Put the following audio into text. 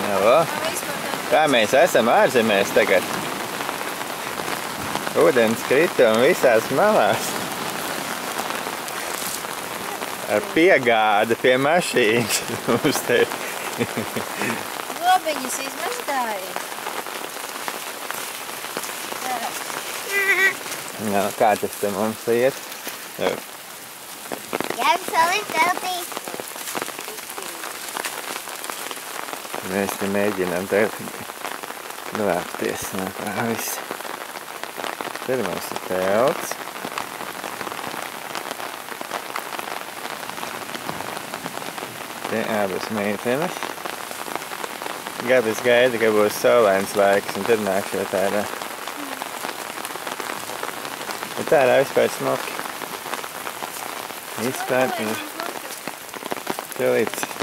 Jā, kā mēs esam ārzemēs tagad. Ūdens kritumi visās malās. Ar piegādi pie mašīnas mums te. Lobiņus izmestāja. Jā, kā tas te mums iet? Jā, salim teltī. Mēs te mēģinām tagad glābties no tā visa. Tur mums ir telts. Te abas meitenes. Gabis gaida, ka būs saulains laiks, un tad nākšu tādā. Bet tādā vispār smuki. Vispār. Tūlīt.